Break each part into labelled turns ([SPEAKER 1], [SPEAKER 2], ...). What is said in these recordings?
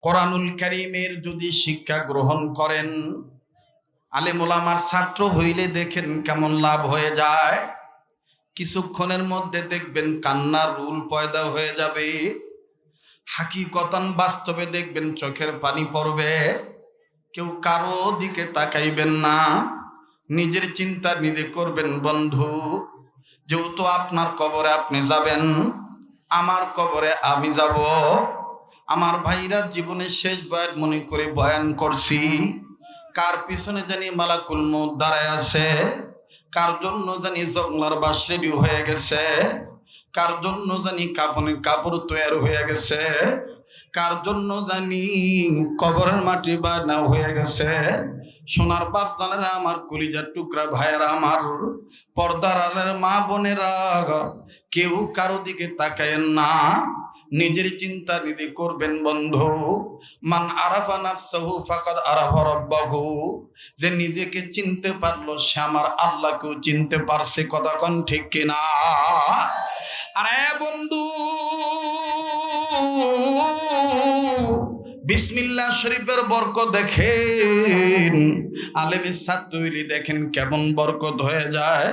[SPEAKER 1] কোরআনুল কারীমের যদি শিক্ষা গ্রহণ করেন, আলেম ওলামার ছাত্র হইলে দেখেন কেমন লাভ হয়ে যায়। কিছুক্ষণের মধ্যে দেখবেন কান্নার রুল পয়দা হয়ে যাবে, হাকিকতান বাস্তবে দেখবেন চোখের পানি পড়বে, কেউ কারো দিকে তাকাইবেন না, নিজের চিন্তা নিজে করবেন। বন্ধু, যেহেতু আপনার কবরে আপনি যাবেন, আমার কবরে আমি যাব। আমার ভাইরা জীবনের শেষ বয়ান মনে করে বয়ান করছি, কার পিছনে জানি মালাকুল মউত দাঁড়ায় আছে, কার জন্য জানি জংলার বাস রেডি হয়ে গেছে, কার জন্য জানি কাপড়ের কাপড় তৈরি হয়ে গেছে, কার জন্য জানি কবরের মাটি বানা হয়ে গেছে। সোনার বাপ জানেরা, আমার কলিজার টুকরা ভাইয়েরা, আমার পর্দার আড়ালের মা বোনেরা, কেউ কারো দিকে তাকায়েন না, নিজের চিন্তা নিজে করবেন। বন্ধু, মান আরাফা নাফসাহু ফাকাদ আরাফা রাব্বাহু, যে নিজেকে চিনতে পারলো সে আমার আল্লাহকেও চিনতে পারছে। কথা কোন ঠিক কিনা? আরে বন্ধু, বিসমিল্লাহ শরীফের বরকত দেখেন, আলেমের ছাত্র হইলে দেখেন কেমন বরকত হয়ে যায়।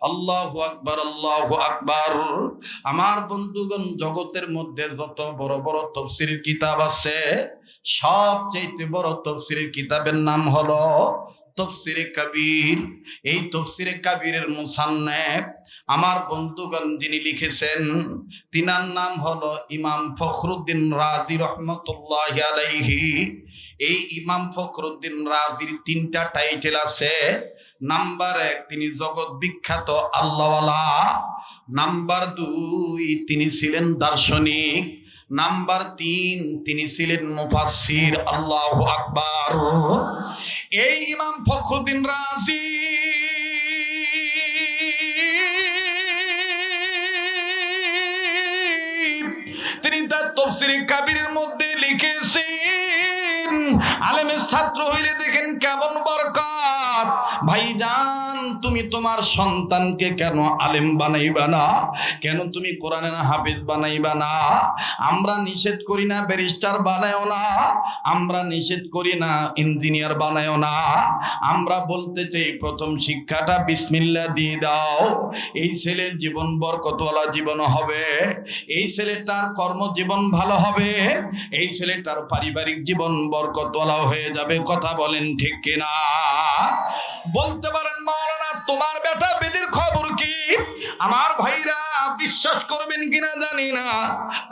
[SPEAKER 1] আল্লাহু আকবার, আল্লাহু আকবার। আমার বন্ধুগণ, জগতের মধ্যে যত বড় বড় তাফসীরের কিতাব আছে, সবচেয়ে বড় তাফসীরের কিতাবের নাম হলো তাফসীরে কবির। এই তাফসীরে কবিরের মুসান্নিফ আমার বন্ধুগণ যিনি লিখেছেন, তিনার নাম হলো ইমাম ফখরুদ্দীন রাজি রহমতুল্লাহি আলাইহি। এই ইমাম ফখরুদ্দীন রাজির তিনটা টাইটেল আছে। নাম্বার 1, তিনি জগৎ বিখ্যাত আল্লাহওয়ালা। নাম্বার 2, তিনি ছিলেন দার্শনিক। নাম্বার 3, তিনি ছিলেন মুফাসসির। আল্লাহু আকবার। এই ইমাম ফখরুদ্দীন রাজি তিনি তার তাফসীরে কবিরের মধ্যে লিখেছেন, আলেমের ছাত্র হইলে দেখেন কেমন বরকত। ভাইজান, তুমি তোমার সন্তানকে কেন আলেম বানাইবা না? কেন তুমি কোরআনের হাফেজ বানাইবা না? আমরা নিষেধ করি না ব্যারিস্টার বানায়ও না, আমরা নিষেধ করি না ইঞ্জিনিয়ার বানায়ও না। আমরা বলতে চাই প্রথম শিক্ষাটা বিসমিল্লাহ দিয়ে দাও। এই ছেলের জীবন বরকতওয়ালা জীবন হবে, এই ছেলেটার কর্মজীবন ভালো হবে, এই ছেলেটার পারিবারিক জীবন বরকতওয়ালা হয়ে যাবে। কথা বলেন ঠিক কিনা? বলতে পারেন মাওলানা, তোমার বেটা বেটির খবর কি? আমার ভাইরা বিশ্বাস করবেন কিনা জানি না,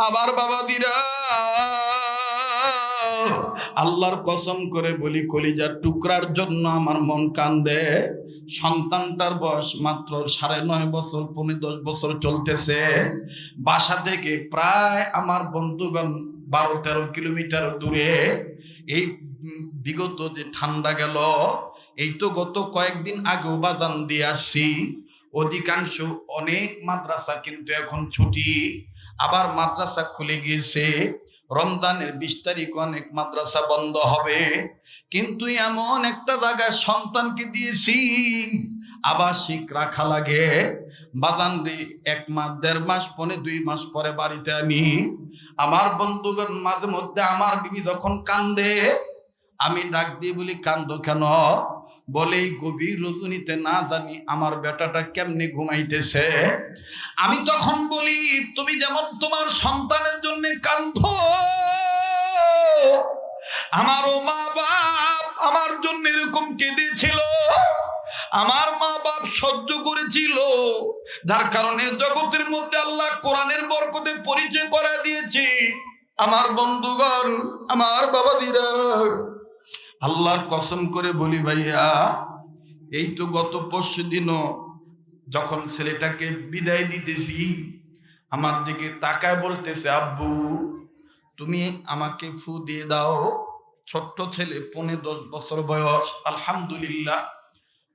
[SPEAKER 1] আমার বাবাদিরা, আল্লাহর কসম করে বলি, কলিজার টুকরার জন্য আমার মন কান্দে। সন্তানটার বয়স মাত্র 9.5 বছর, 10 বছর চলতেছে। বাসা থেকে প্রায় আমার বন্ধুগণ 12-13 কিলোমিটার দূরে। এই বিগত যে ঠান্ডা গেল, এই তো গত কয়েকদিন আগেও বাজান দিয়ে আসছি। অধিকাংশ অনেক মাদ্রাসা কিন্তু এখন ছুটি, আবার মাদ্রাসা খুলে গিয়েছে। রমজানের 20 তারিখ অনেক মাদ্রাসা বন্ধ হবে। কিন্তু এমন একটা জায়গায় সন্তানকে দিয়েছি, আবাসিক রাখা লাগে। বাজান রে, 1 মাস, 1.5 মাস, 2 মাস পরে বাড়িতে আনি। আমার বন্ধুগণ, মাঝে মধ্যে আমার বিবি যখন কান্দে, আমি ডাক দিয়ে বলি, কান্দো কেন? বলে, এই গভীর রজনীতে না জানি আমার বেটাটা কেমনে ঘুমাইতেছে। আমি তখন বলি, তুমি যেমন তোমার সন্তানের জন্য কাঁদো, আমারও মা বাপ আমার জন্য এরকম কেঁদেছিল। আমার মা বাপ সহ্য করেছিল, যার কারণে জগতের মধ্যে আল্লাহ কোরআনের বরকতে পরিচয় করা দিয়েছি। আমার বন্ধুগণ, আমার বাবাদিরা, আল্লাহর কসম করে বলি ভাইয়া, এই তো গত পরশু দিনও যখন ছেলেটাকে বিদায় দিতেছি, আমার দিকে তাকায় বলতেছে, আব্বু তুমি আমাকে ফু দিয়ে দাও। ছোট্ট ছেলে, 15-10 বছর বয়স। আলহামদুলিল্লাহ,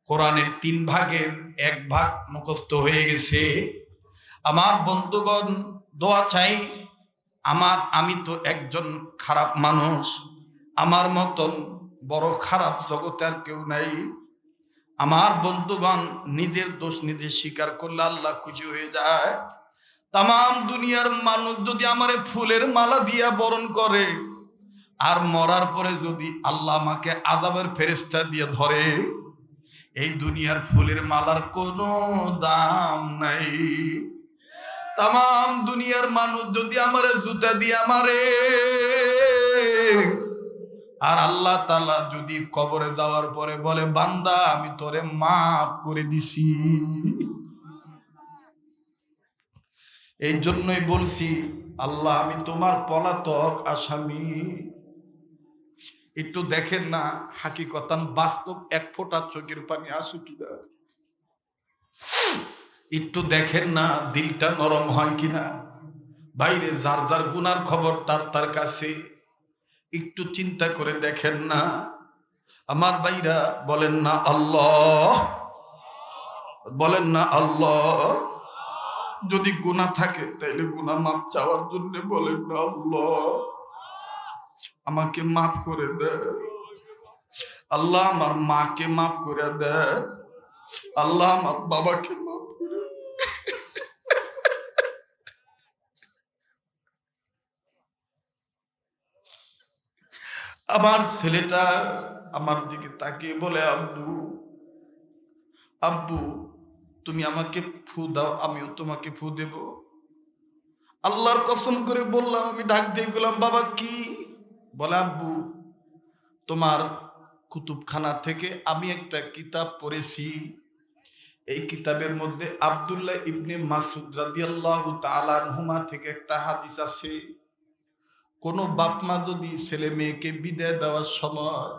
[SPEAKER 1] কোরআনের 3 ভাগের 1 ভাগ মুখস্থ হয়ে গেছে। আমার বন্ধুগণ, দোয়া চাই। আমি তো একজন খারাপ মানুষ, আমার মতন বড় খারাপ জগতে আর কেউ নাই। আমার বন্ধুগণ, নিজের দোষ নিজে স্বীকার করলে আল্লাহ খুশি হয়ে যায়। তাম দুনিয়ার মানুষ যদি আমারে ফুলের মালা দিয়া বরণ করে, আর মরার পরে যদি আল্লাহ আমাকে আযাবের ফেরেশতা দিয়ে ধরে, এই দুনিয়ার ফুলের মালার কোনো দাম নাই। তাম দুনিয়ার মানুষ যদি আমারে জুতা দিয়ে আমারে, আর আল্লাহ তাআলা যদি কবরে যাওয়ার পরে বলে বান্দা আমি তোরে মাফ করে দিছি। এই জন্যই বলছি আল্লাহ আমি তোমার পলাতক আসামি। একটু দেখেন না হাকিকতান বাস্তব এক ফোঁটা চোখের পানি আসে কিনা, একটু দেখেন না দিলটা নরম হয় কিনা। বাইরে যার যার গুনার খবর তার কাছে, একটু চিন্তা করে দেখেন না। আমার ভাইরা বলেন না আল্লাহ, বলেন না আল্লাহ। যদি গুনাহ থাকে তাইলে গুনাহ মাফ চাওয়ার জন্য বলেন না আল্লাহ আমাকে মাফ করে দে, আল্লাহ আমার মাকে মাফ করে দে, আল্লাহ আমার বাবাকে মাফ করে দে। আমার ছেলেটা আমার দিকে তাকিয়ে বলে আব্বু, আব্বু তুমি আমাকে ফু দাও, আমিও তোমাকে ফু দেব। আল্লাহর কসম করে বললাম, আমি ডাক দিয়ে গেলাম বাবা কি? বলে আব্বু তোমার কুতুবখানা থেকে আমি একটা কিতাব পড়েছি, এই কিতাবের মধ্যে আব্দুল্লাহ ইবনে মাসউদ রাদিয়াল্লাহু তাআলা আনহুমা থেকে একটা হাদিস আছে, কোন বাপ মা যদি ছেলে মেয়েকে বিদায় দেওয়ার সময়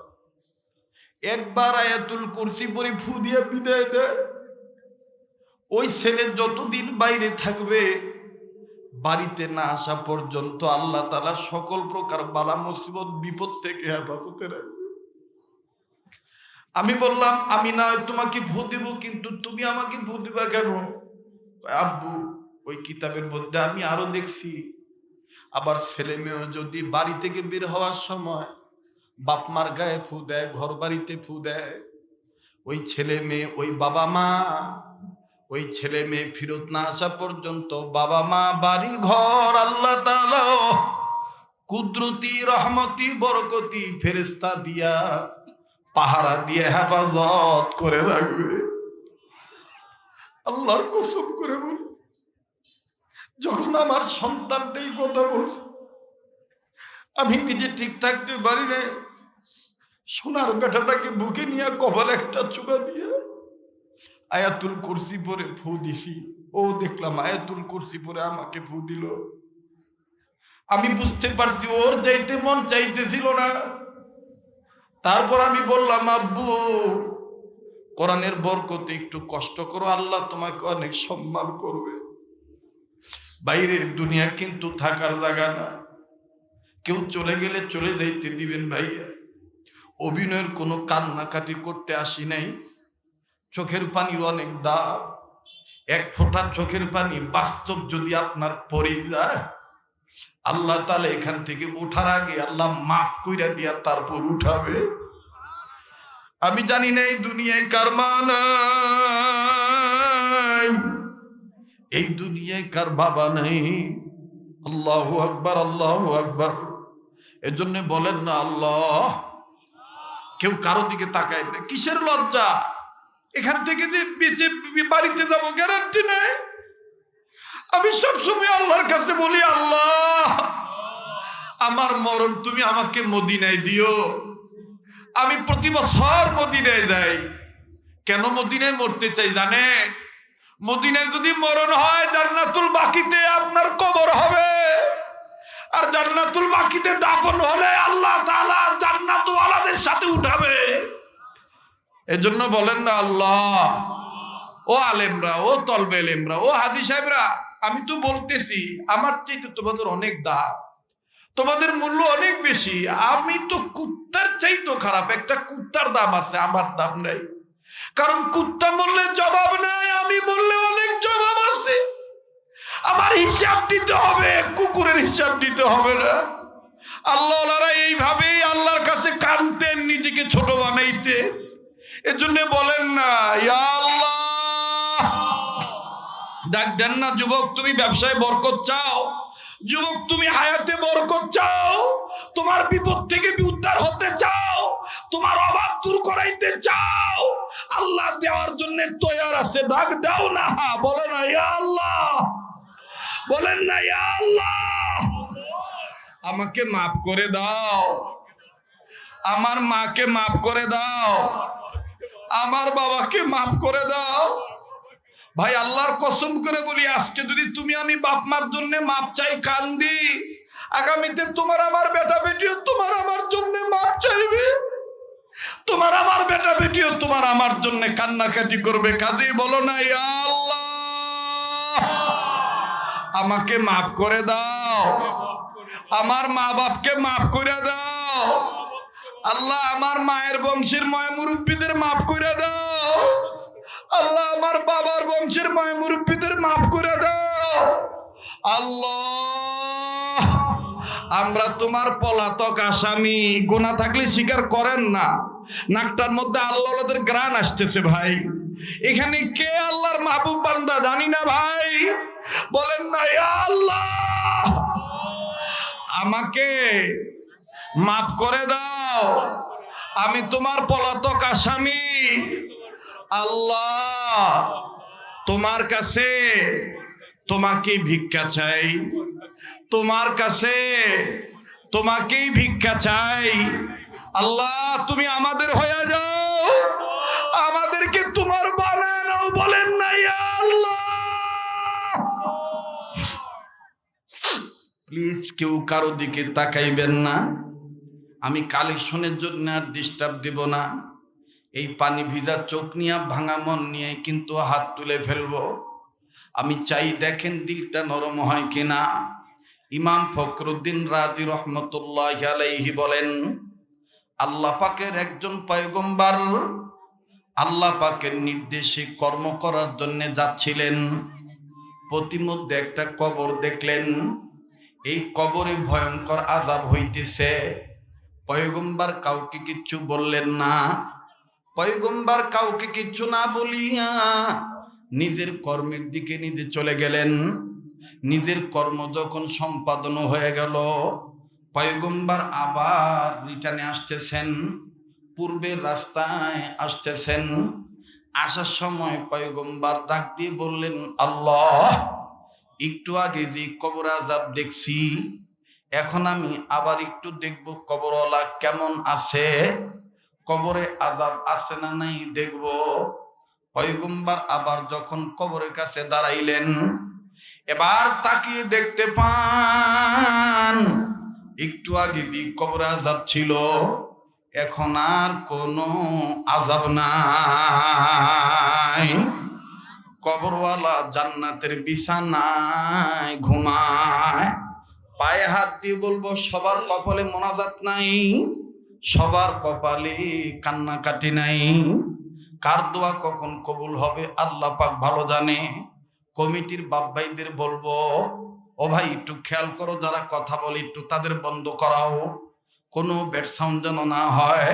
[SPEAKER 1] একবার আয়াতুল কুরসি পড়ে ফু দিয়ে বিদায় দেয়, ওই ছেলে যতদিন বাইরে থাকবে বাড়িতে না আসা পর্যন্ত আল্লাহ তাআলা সকল প্রকার বালা মুসিবত বিপদ থেকে হেফাজতে রাখবে। আমি বললাম আমি না তোমাকে ফু দিব, কিন্তু তুমি আমাকে ফু দিবা কেন? আব্বু ওই কিতাবের মধ্যে আমি আরো দেখছি, আবার ছেলে মেয়ে যদি বাড়ি থেকে বের হওয়ার সময় বাপ মার গায়ে ফু দেয়, ঘর বাড়িতে ফু দেয়, ওই ছেলে মেয়ে ওই বাবা মা, ওই ছেলে মেয়ে ফিরত না আসা পর্যন্ত বাবা মা বাড়ি ঘর আল্লাহ তাআলা কুদরতি রহমতি বরকতি ফেরেশতা দিয়া পাহারা দিয়ে হেফাজত করে রাখবে। আল্লাহর কসম করে বল, যখন আমার সন্তানটাই কথা বলছে আমি নিজে ঠিক থাকতে পারি না, সোনার বেটাটাকে বুকে নিয়ে কপালে একটা চুবা দিয়ে আয়াতুল কুরসি পরে ফু দিছি। ও দেখলাম আয়াতুল কুরসি পরে আমাকে ফু দিল। আমি বুঝতে পারছি ওর যাইতে মন চাইতেছিল না। তারপর আমি বললাম আব্বু কোরআনের বরকতে একটু কষ্ট করো, আল্লাহ তোমাকে অনেক সম্মান করবে। বাইরে দুনিয়া কিন্তু থাকার জায়গা না, কেউ চলে গেলে চলে যাইতে দিবেন ভাইয়া। অভিনয়ের কোনো কান্নাকাটি করতে আসি নাই। চোখের পানির অনেক দাম, এক ফোঁটা চোখের পানি বাস্তব যদি আপনার পড়ে যায় আল্লাহ তাআলা এখান থেকে ওঠার আগে আল্লাহ মাফ কইরা দিয়া তারপর উঠাবে। আমি জানি না এই দুনিয়ায় কার মা নাই, এই দুনিয়ায় কার বাবা নাই। আল্লাহু আকবার, আল্লাহু আকবার। এজন্য বলেন না আল্লাহ। কেউ কারো দিকে তাকায় না, কিসের লজ্জা? এখান থেকে যে বেঁচে বাড়িতে যাবো গ্যারান্টি নেই। আমি সবসময় আল্লাহর কাছে বলি আল্লাহ আমার মরণ তুমি আমাকে মদিনায় দিও। আমি প্রতি বছর মদিনায় যাই। কেন মদিনায় মরতে চাই জানে? মদিনায় যদি মরণ হয় জান্নাতুল বাকিতে আপনার কবর হবে, আর জান্নাতুল বাকিতে দাফন হলে আল্লাহ তাআলা জান্নাতওয়ালাদের সাথে উঠাবে। এজন্য বলেন না আল্লাহ। ও আলেমরা, ও তলবে এলেমরা, ও হাজী সাহেবরা, আমি তো বলতেছি আমার চাইতে তোমাদের অনেক দাম, তোমাদের মূল্য অনেক বেশি। আমি তো কুত্তার চাইতে খারাপ। একটা কুত্তার দাম আছে, আমার দাম নাই। কারণ কুত্তা মরলে জবাব নাই, আমি মরলে অনেক জবাব আছে। আমার হিসাব দিতে হবে, কুকুরের হিসাব দিতে হবে না। আল্লাহওয়ালারা এইভাবেই আল্লাহর কাছে কাঁদতেন, নিজেকে ছোট বানাইতে। এজন্য বলেন না ইয়া আল্লাহ। ডাক দেন না যুবক, তুমি ব্যবসায় বরকত চাও, যুবক, তুমি হায়াতে বরকত চাও, তোমার বিপদ থেকে উদ্ধার হতে চাও, তোমার অভাব দূর করাইতে চাও, আল্লাহ দেওয়ার জন্য তৈয়ার আছে। ডাক দাও না, বলে না ইয়া আল্লাহ, বলেন না ইয়া আল্লাহ, আমাকে মাফ করে দাও, আমার মাকে মাফ করে দাও, আমার বাবাকে মাফ করে দাও। ভাই, আল্লাহর কসম করে বলি, আজকে যদি তুমি আমি বাপ মার জন্য মাপ চাই, কান্দি, আগামীতে তোমার আমার বেটা বেটিও তোমার আমার জন্য মাপ চাইবে, তোমার আমার বেটা বেটিও তোমার আমার জন্য কান্নাকাটি করবে। কাজেই বলো না ইয়া আল্লাহ, আমাকে মাফ করে দাও, আমার মা বাপকে মাফ করে দাও, আল্লাহ আমার মায়ের বংশের ময় মুরব্বীদের মাফ করে দাও, আল্লাহ আমার বাবার বংশের ময় মুরব্বীদের মাফ করে দাও। আল্লাহ, আমরা তোমার পলাতক আসামি, গুনাহ থাকলে স্বীকার করেন না। নাকটার মধ্যে আল্লাহদের গ্রান আসতেছে ভাই, এখানে কে আল্লাহর মাহবুব বান্দা জানি না ভাই, বলেন না ইয়া আল্লাহ, আমাকে মাফ করে দাও, আমি তোমার পলাতক আসামি। আল্লাহ, তোমার কাছে তোমাকেই ভিক্ষা চাই, তোমার কাছে তোমাকেই ভিক্ষা চাই। আল্লাহ, তুমি আমাদের হয়ে যাও, আমাদেরকে তোমার বানায় নাও, বলেন না ইয়া আল্লাহ। প্লিজ কেউ কারো দিকে তাকাইবেন না, আমি কালেকশনের জন্য আর ডিস্টার্ব দেব না। এই পানি ভিজা চোখ নিয়ে ভাঙা মন নিয়ে কিন্তু হাত তুলে ফেলবো। আমি চাই দেখেন দিলটা নরম হয় কিনা। ইমাম ফখরুদ্দিন রাজি রহমতুল্লাহ আলাইহি বলেন, আল্লাহ পাকের একজন পয়গম্বর আল্লাহ পাকের নির্দেশে কর্ম করার জন্য যাচ্ছিলেন, প্রতিমধ্যে একটা কবর দেখলেন, এই কবরে ভয়ঙ্কর আযাব হইতেছে। পয়গম্বর কাউকে কিচ্ছু বললেন না, পয়গম্বর কাউকে কিচ্ছু না বলিয়া নিজের কর্মের দিকে নিজে চলে গেলেন। নিজের কর্ম যখন সম্পাদন হয়ে গেল, পয়গম্বর আবার রিটার্নে আসতেছেন, পূর্বের রাস্তায় আসতেছেন। আসার সময় পয়গম্বর ডাক দিয়ে বললেন, আল্লাহ, একটু আগে যে কবর আযাব দেখছি, এখন আমি আবার একটু দেখব কবরওয়ালা কেমন আছে, কবরে আযাব আছে না নাই দেখব। পয়গম্বর আবার যখন কবরের কাছে দাঁড়াইলেন, এবার তাকিয়ে দেখতে পান একটু আগে যে কবরে আযাব ছিল, এখন আর কোনো আযাব নাই। কবরওয়ালা জান্নাতের বিছানায় ঘুমায়। পায়ে হাত দিয়ে বলবো, সবার কপালে মোনাজাত নাই, সবার কপালে কান্নাকাটি নাই। কার দোয়া কখন কবুল হবে আল্লাহ পাক ভালো জানে। কমিটির বাপ ভাইদের বলবো, ও ভাই একটু খেয়াল করো, যারা কথা বলে একটু তাদের বন্ধ করাও, কোনো ব্যাড সাউন্ড যেন না হয়।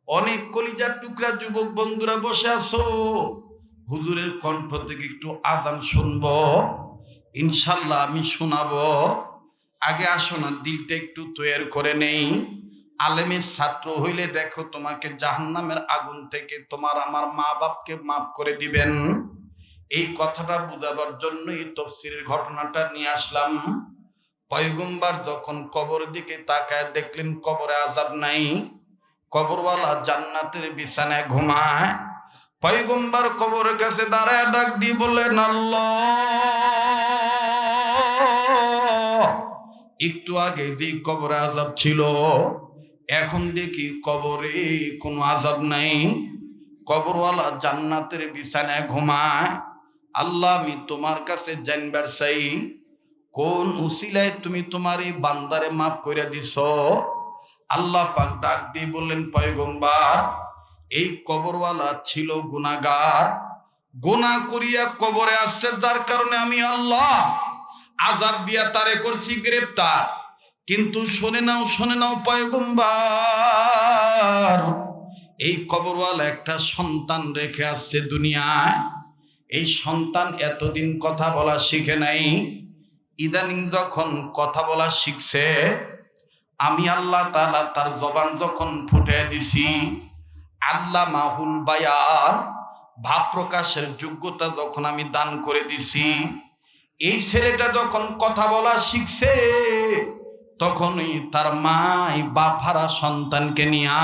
[SPEAKER 1] অনেক কলিজার টুকরা যুবক বন্ধুরা বসে আছো, হুজুরের কণ্ঠ থেকে একটু আজান শুনবো, ইনশাল্লাহ আমি শোনাবো। আগে আসো না, দিলটা একটু তৈরি করে নেই। আলেমের ছাত্র হইলে দেখো তোমাকে জাহান্নামের আগুন থেকে তোমার আমার মা বাপকে মাফ করে দিবেন। এই কথাটা বুঝাবার জন্য এই তাফসীরের ঘটনাটা নিয়ে আসলাম। পয়গম্বর যখন কবরের দিকে তাকায় দেখলেন কবরে আযাব নাই, কবরওয়ালা জান্নাতের বিছানায় ঘুমায়। পয়গম্বর কবরের কাছে দাঁড়ায় ডাক দিয়ে বললেন, আল্লাহ, একটু আগে যে কবরে আযাব ছিল, এখন দেখি কবরে কোনো আযাব নাই, কবরওয়ালা জান্নাতের বিছানায় ঘুমায়। আল্লাহ, আমি তোমার কাছে জানবার চাই, কোন উসিলায় তুমি তোমার এই বান্দারে মাফ করে দিছ। আল্লাহ পাক ডাক দিয়ে বললেন, পয়গম্বর, এই কবরওয়ালা ছিল গুনাহগার, গুনাহ করিয়া কবরে আসছে, যার কারণে আমি আল্লাহ আযাব দিয়া তারে করছি গ্রেফতার। কিন্তু শুনে নাও পয়গম্বর, এই কবরওয়ালা একটা সন্তান রেখে আসছে দুনিয়ায়। এই সন্তান এতদিন কথা বলা শিখে নাই, ইদানিং যখন কথা বলা শিখছে, আমি আল্লাহ তাআলা তার জবান যখন ফুটে দিছি, আল্লাহ মাহুল বায়ান, ভাব প্রকাশের যোগ্যতা যখন আমি দান করে দিছি, এই ছেলেটা যখন কথা বলা শিখছে, তখনই তার মাই বাফারা সন্তানকে নিয়া,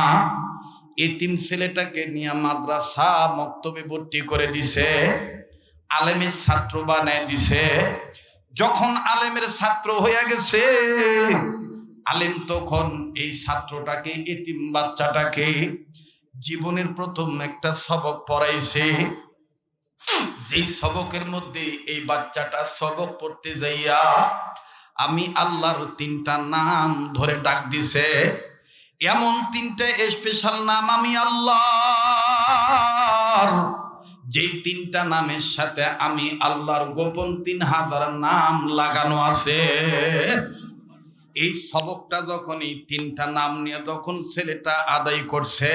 [SPEAKER 1] এতিম ছেলেটাকে নিয়ে মাদ্রাসা মক্তবে ভর্তি করে দিছে, আলেমের ছাত্র বানায় দিছে। যখন আলেমের ছাত্র হয়ে গেছে, আলেম তখন এই ছাত্রটাকে, এতিম বাচ্চাটাকে জীবনের প্রথম একটা সবক পড়াইছে। যেই সবকের মধ্যে এই বাচ্চাটা সবক পড়তে যাইয়া আমি আল্লাহর 3টা নাম ধরে ডাক দিছে। এমন 3টা স্পেশাল নাম আমি আল্লাহর, যেই 3টা নামের সাথে আমি আল্লাহর গোপন 3000 নাম লাগানো আছে। এই সবকটা যখন এই 3টা নাম নিয়ে যখন ছেলেটা আদায় করছে,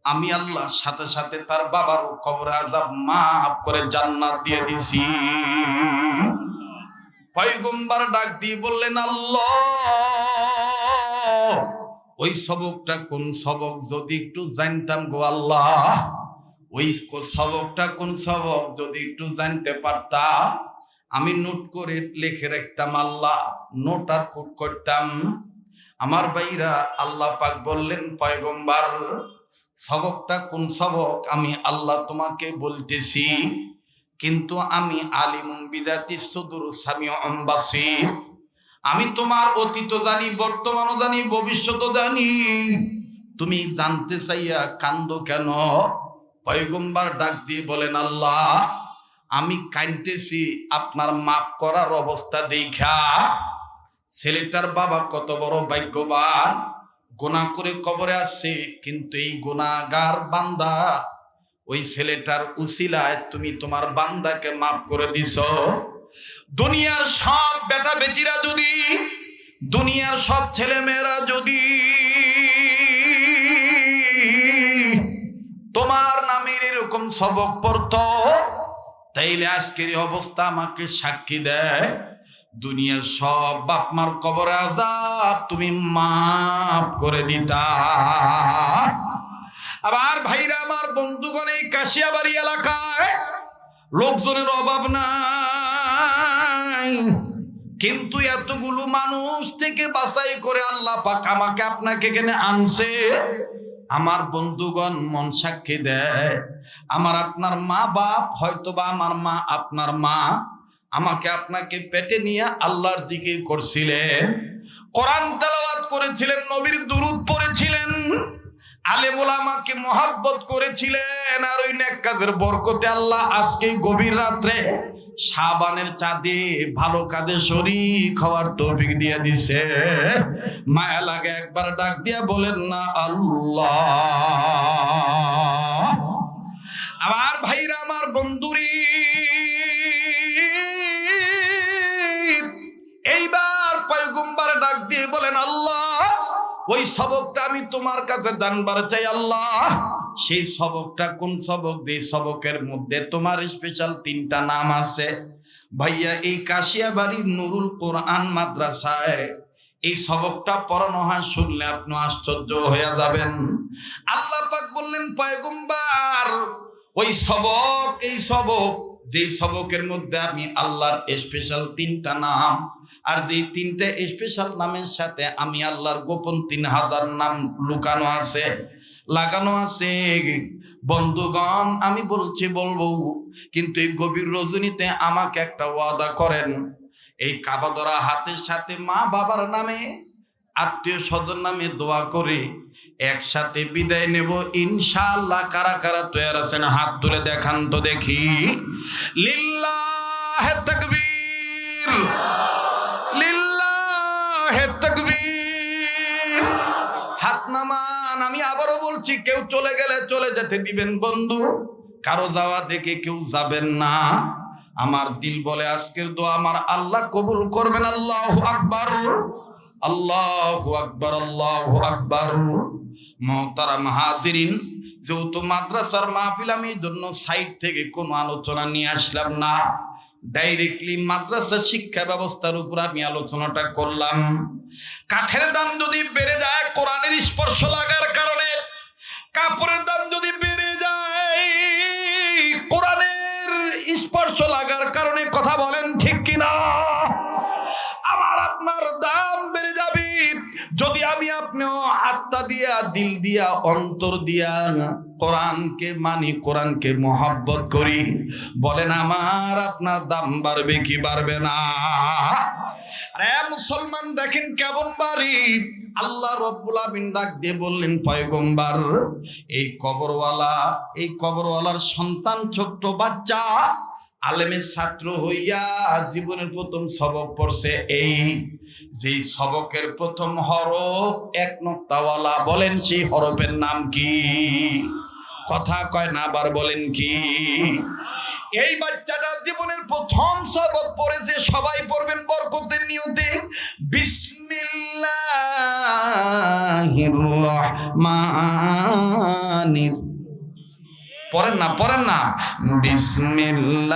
[SPEAKER 1] আমি আল্লাহ সাথে সাথে তার বাবার কবর আযাব মাফ করে জান্নাত দিয়ে দিছি। পয়গম্বর ডাক দিয়ে বললেন, আল্লাহ, ওই সবকটা কোন সবক যদি একটু জানতাম গো আল্লাহ, ওই সবকটা কোন সবক যদি একটু জানতে পারতাম, আমি নোট করে লিখে রাখতাম আল্লাহ, নোট আর কোট করতাম। আমার ভাইরা, আল্লাহ পাক বললেন, পয়গম্বর, সবকটা কোন সবক আমি আল্লাহ তোমাকে বলতেছি, কিন্তু আমি আলিমুম বিযাতি সুদূর সামিউম বাসীর, আমি তোমার অতীত জানি, বর্তমানও জানি, ভবিষ্যৎও জানি। তুমি জানতে চাইয়া কান্দো কেন? পয়গম্বর ডাক দিয়ে বলেন, আল্লাহ, আমি কাঁদতেছি আপনার মাফ করার অবস্থা দেখা। ছেলেটার বাবা কত বড় ভাগ্যবান, গুনাহ করে কবরে আসছে, কিন্তু এই গুনাহগার বান্দা, ওই ছেলেটার উসিলায় তুমি তোমার বান্দাকে মাফ করে দিছো। দুনিয়ার সব বেটা বেটিরা যদি, দুনিয়ার সব ছেলে মেয়েরা যদি তোমার নামের এরকম সবক পড়তো, তাইলে আজকের অবস্থা আমাকে সাক্ষী দেয়, দুনিয়ার সব বাপমার কবরে আযাব তুমি মাফ করে দিতা। আবার ভাইরা আমার, বন্ধুগণ, এই কাশিয়াবাড়ি এলাকায় লোকজনের অভাব নাই, কিন্তু এতগুলো মানুষ থেকে বাছাই করে আল্লাহ পাক আমাকে আপনাকে এখানে আনছে। আমার বন্ধুগণ মন সাক্ষী দেয়, আমার আপনার মা বাপ, হয়তোবা আমার মা আপনার মা, আমাকে আপনাকে পেটে নিয়ে আল্লাহর জিকির করছিলেন, কোরআন তেলাওয়াত করেছিলেন, নবীর দুরূদ পড়েছিলেন, আলেম ওলামাকে মহব্বত করেছিলেন, আর ওই নেক কাজের বরকতে আল্লাহ আজকে গভীর রাত্রে শাবানের চাঁদে ভালো কাজে শরীক হওয়ার তৌফিক দিয়ে দিছে। মায়া লাগে, একবার ডাক দিয়া বলেন না আল্লাহ। আমার ভাইরা, আমার বন্ধুরি, এইবার পয়গম্বর ডাক দিয়ে বলেন, আল্লাহ, ওই সবকটা আমি তোমার কাছে জানবার চাই আল্লাহ। সেই সবকটা কোন সবক, যে সবকের মধ্যে তোমার স্পেশাল 3টা নাম আছে। ভাইয়া, এই কাশিয়াবাড়ির নুরুল কোরআন মাদ্রাসায় এই সবকটা পড়ানো হয়, শুনলে আপনি আশ্চর্য হয়ে যাবেন। আল্লাহ পাক বললেন, পয়গম্বর, ওই সবক, এই সবক, যেই সবকের মধ্যে আমি আল্লাহর স্পেশাল 3টা নাম, আর যেই 3টা স্পেশাল নামের সাথে আমি আল্লাহর গোপন 3000 নাম লুকানো আছে, লাগানো আছে। বন্ধুগণ, আমি বলবো, কিন্তু এই গভীর রজনীতে আমাকে একটা ওয়াদা করেন, এই কাবা ধরা হাতের সাথে মা বাবার নামে, আত্মীয় স্বজন নামে দোয়া করে একসাথে বিদায় নেব ইনশাআল্লাহ। কারা কারা তৈরি আছেন হাত তুলে দেখান তো দেখি। লিল্লাহে তাকবীর, লিল্লাহে তাকবীর। হাত নামান। আমি আবারও বলছি, কেউ চলে গেলে চলে যেতে দিবেন বন্ধু, কারো যাওয়া দেখে কেউ যাবেন না। আমার দিল বলে আজকের দোয়া আমার আল্লাহ কবুল করবেন। আল্লাহু আকবার, আল্লাহু আকবার, আল্লাহু আকবার। মুহতারাম হাজিরিন, যেহেতু মাদ্রাসার মাহফিল, আমি এই জন্য সাইড থেকে কোনো আলোচনা নিয়ে আসলাম না। ডাইরেক্টলি মাদ্রাসা শিক্ষা ব্যবস্থার উপর আমি আলোচনাটা করলাম। কাঠের দাম যদি বেড়ে যায় কোরআনের স্পর্শ লাগার কারণে, কাপড়ের দাম যদি বেড়ে যায় কোরআনের স্পর্শ লাগার কারণে, কথা বলেন ঠিক কিনা? আমার আপনার দাম বেড়ে যাবে যদি আমি আপনিও আত্মা দিয়া, দিল দিয়া, অন্তর দিয়া কোরআনকে মানি, কোরআনকে মহব্বত করি। বলেন আমার আপনার দাম বাড়বে কি বাড়বে না? আরে মুসলমান দেখেন কেমন বাড়ি। আল্লাহ রাব্বুল আমিন ডাক দিয়ে বললেন, পয়গম্বর এই কবরওয়ালার সন্তান ছোট্ট বাচ্চা আলেমের ছাত্র হইয়া জীবনের প্রথম সবক পড়ছে। এই যে সবকের প্রথম হরফ এক নোক্তাওয়ালা, বলেন সেই হরফের নাম কি? কথা কয় না, আবার বলেন কি? এই বাচ্চাটা জীবনের প্রথম সবক পড়েছে। সবাই পড়বেন বরকতের নিয়তে। বিসমিল্লাহির রহমানির, পড়েন না বিসমিল্লাহির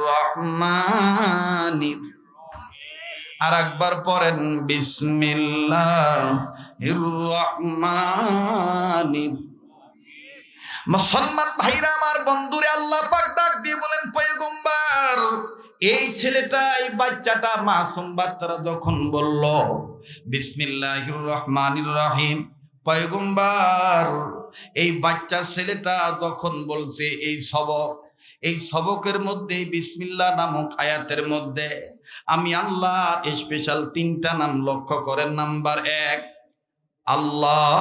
[SPEAKER 1] রহমানির, আর একবার পড়েন বিসমিল্লাহির রহমানির। মুসলমান ভাইরা আমার, বন্ধুরে, আল্লাহ পাক ডাক দিয়ে বলেন, পয়গম্বর এই ছেলেটা, এই বাচ্চাটা, মাসুম বাচ্চারা যখন বলল বিসমিল্লাহির রহমানির রহিম, পয়গম্বর এই বাচ্চা ছেলেটা যখন বলছে এই সবকের মধ্যে, বিসমিল্লাহ নামক আয়াতের মধ্যে আমি আল্লাহ স্পেশাল 3টা নাম লক্ষ্য করেন। নাম্বার 1 আল্লাহ,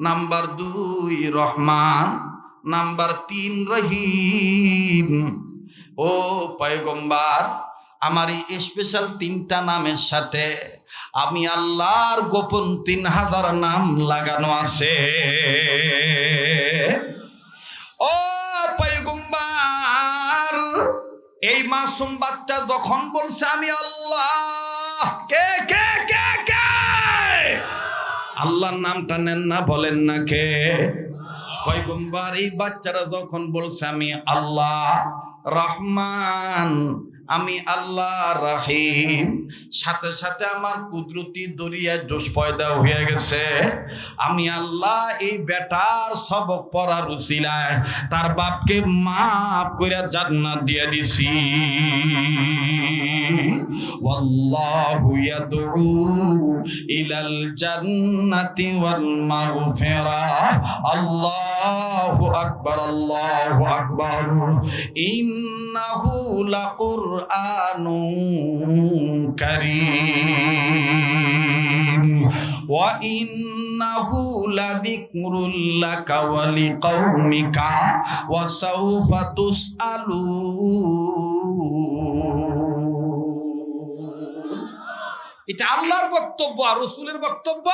[SPEAKER 1] নাম্বার 2 রহমান, নাম্বার 3 রহিম। ও পয়গম্বর আমার এই স্পেশাল 3টা নামের সাথে আমি আল্লাহর গোপন 3000 নাম লাগানো আছে। ও পয়গম্বর এই মাসুম বাচ্চা যখন বলছে আমি আল্লাহ, কে কে কে কে আল্লাহর নামটা নেন না, বলেন না কে? পয়গম্বর এই বাচ্চারা যখন বলছে আমি আল্লাহ রহমান, আমি আল্লাহ রাহিম, সাথে সাথে আমার কুদরতি দরিয়ায় জোশ পয়দা হয়ে গেছে। আমি আল্লাহ এই বেটার সবক পড়ার উসিলায় তার বাপকে মাফ করে জান্নাত দিয়ে দিছি। ওয়াল্লাহু ইয়াদউ ইলাল জান্নাতি ওয়াল মাগফিরাহ। আল্লাহু আকবার, আল্লাহু আকবার। ইন্নাহু লাকুরআনুন কারীম ওয়া ইন্নাহু লাযিকরুল লাকা ওয়া লিকাওমিকা ওয়া সাওফা তুসআলুন। এটা আল্লাহর বক্তব্য আর রাসূলের বক্তব্য।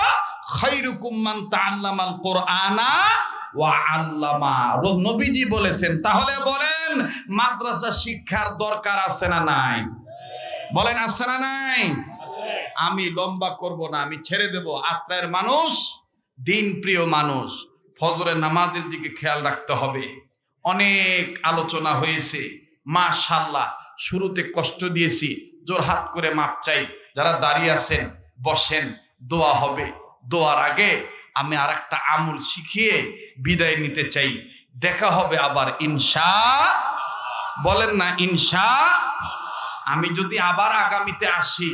[SPEAKER 1] খায়রুকুম মান তাআল্লামাল কুরআনা ওয়া আল্লামা, নবীজি বলেছেন। তাহলে বলেন মাদ্রাসা শিক্ষার দরকার আছে না নাই? বলেন আছে না নাই? আমি লম্বা করব না, আমি ছেড়ে দেব। আত্রায়ের মানুষ, দিন প্রিয় মানুষ, ফজরের নামাজের দিকে খেয়াল রাখতে হবে। অনেক আলোচনা হয়েছে, মাশাআল্লাহ। শুরুতে কষ্ট দিয়েছি, জোরহাত করে মাপ চাই। যারা দাঁড়িয়ে আছেন বসেন, দোয়া হবে। দোয়ার আগে আমি আর একটা আমল শিখিয়ে বিদায় নিতে চাই। দেখা হবে আবার ইনশাআল্লাহ। বলেন না ইনশাআল্লাহ। আমি যদি আবার আগামীতে আসি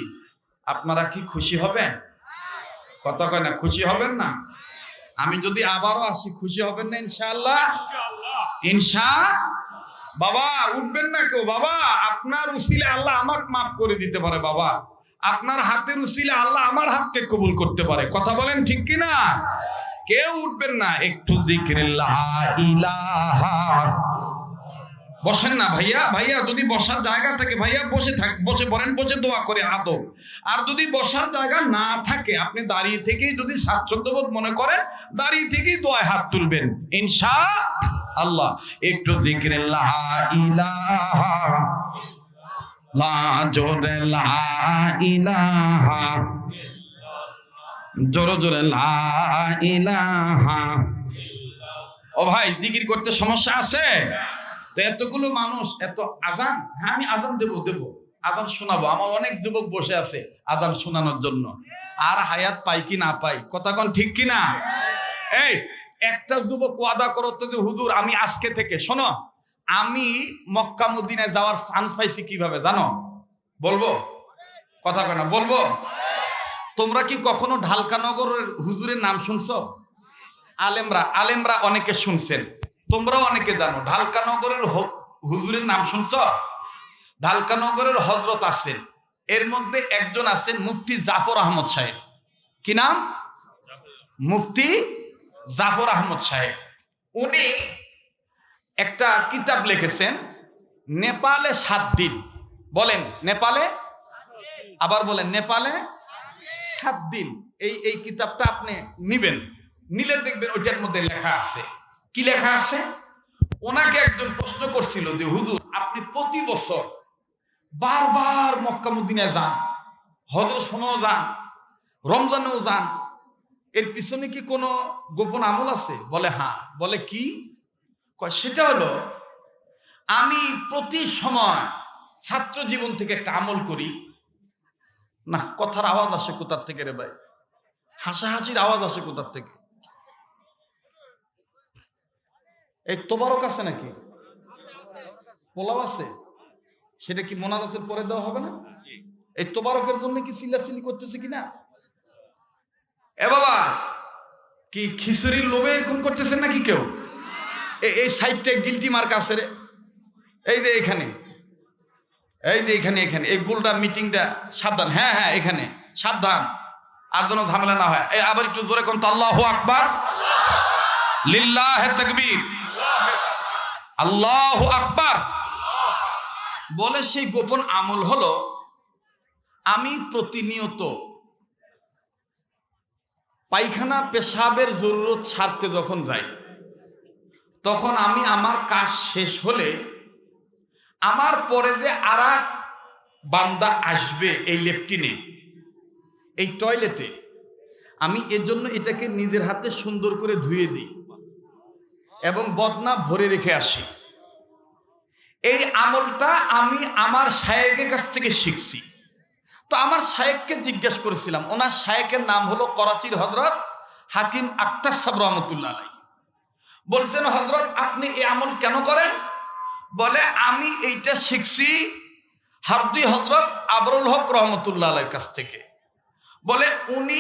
[SPEAKER 1] আপনারা কি খুশি হবেন? কথা কয় না, খুশি হবেন না? আমি যদি আবারও আসি খুশি হবেন না ইনশাআল্লাহ? ইনশাআল্লাহ। বাবা উঠবেন না কেউ। বাবা আপনার উসিলে আল্লাহ আমাকে মাফ করে দিতে পারে। বাবা আপনার হাতের উসিলে আল্লাহ আমার হাতকে কবুল করতে পারে। কথা বলেন ঠিক কিনা? কেউ উঠবেন না। একটু জিকির লা ইলাহা। বসেন না ভাইয়া, ভাইয়া যদি বসার জায়গা থাকে ভাইয়া বসে পড়েন, বসে দোয়া করে আদব। আর যদি বসার জায়গা না থাকে আপনি দাঁড়িয়ে থেকেই যদি স্বাচ্ছন্দ্যবোধ মনে করেন দাঁড়িয়ে থেকেই দোয়ায় হাত তুলবেন ইনশাআল্লাহ। একটু জিকির লা ইলাহা, লা জোরে লা ইলাহা, জোরে জোরে লা ইলাহা। ও ভাই জিকির করতে সমস্যা আছে? তো এতগুলো মানুষ, এত আজান, হ্যাঁ আমি আজান দেব আজান শোনাবো, আমার অনেক যুবক বসে আছে আজান শোনানোর জন্য, আর হায়াত পাই কি না পাই, কথা কোন ঠিক কি না? এই একটা যুবক ওয়াদা করো তো যে হুজুর আমি আজকে থেকে, শোনো আমি মক্কা মদিনায় যাওয়ার চান্স পাইছি কিভাবে জানো? বলবো? কথা কয় না, বলবো? তোমরা কি কখনো ঢালকানগরের হুজুরের নাম শুনছো? আলেমরা অনেকে শুনছেন, তোমরাও অনেকে জানো। ঢালকানগরের হুজুরের নাম শুনছো? ঢালকানগরের হযরত আছেন, এর মধ্যে একজন আছেন মুফতি জাফর আহমদ সাহেব। কি নাম? মুফতি জাফর আহমদ সাহেব। উনি একটা কিতাব লিখেছেন, নেপালে 7 দিন। বলেন নেপালে, আবার বলেন নেপালে 7 দিন। এই কিতাবটা আপনি নিবেন, নিলে দেখবেন ওইটার মধ্যে লেখা আছে। কি লেখা আছে? ওনাকে একজন প্রশ্ন করছিল যে হুজুর আপনি প্রতি বছর বারবার মক্কা মদিনায় যান, হজের সময়ও যান, রমজানেও যান, এর পিছনে কি কোনো গোপন আমল আছে? বলে হ্যাঁ। বলে কি? কয় সেটা হলো আমি প্রতি সময় ছাত্র জীবন থেকে একটা আমল করি। না, কথার আওয়াজ আসে কোথার থেকে রে ভাই? হাসাহাসির আওয়াজ আসে কোথার থেকে? এই তোবারক আছে নাকি? পোলাও আছে? সেটা কি মোনাজাতের পরে দেওয়া হবে না? এই তোবারকের জন্য কি চিল্লাচিল্লি করতেছে কিনা? এ বাবা, কি খিচুড়ির লোভে এরকম করতেছেন নাকি কেউ? এই সাইডটা গিলটি মার্ক আছে রে, এই যে এখানে, এই যে এখানে এই গোলটা মিটিংটা সাবধান। হ্যাঁ হ্যাঁ, এখানে সাবধান, আর যেন ঝামেলা না হয়। এই আবার একটু জোরে কোন, আল্লাহু আকবার, লিল্লাহে তাকবীর, আল্লাহু আকবার বলে সেই গোপন আমল হলো আমি প্রতিনিয়ত পায়খানা পেশাবের জরুরত সারতে যখন যাই, তখন আমি আমার কাজ শেষ হলে আমার পরে যে আর এক বান্দা আসবে এই লেফটিনে, এই টয়লেটে, আমি এজন্য এটাকে নিজের হাতে সুন্দর করে ধুয়ে দিই এবং বদনা ভরে রেখে আসি। এই আমলটা আমি আমার শায়েখের কাছ থেকে শিখছি। তো আমার শায়েখকে জিজ্ঞেস করেছিলাম, ওনার শায়েখের নাম হলো করাচির হযরত হাকিম আক্তার সাহেব রহমতুল্লাহ আলাইহি। বলছেন হযরত আপনি এই আমল কেন করেন? বলে আমি এইটা শিখছি হারদি হযরত আবরুল হক রহমতুল্লাহ আলাইহির কাছ থেকে। বলে উনি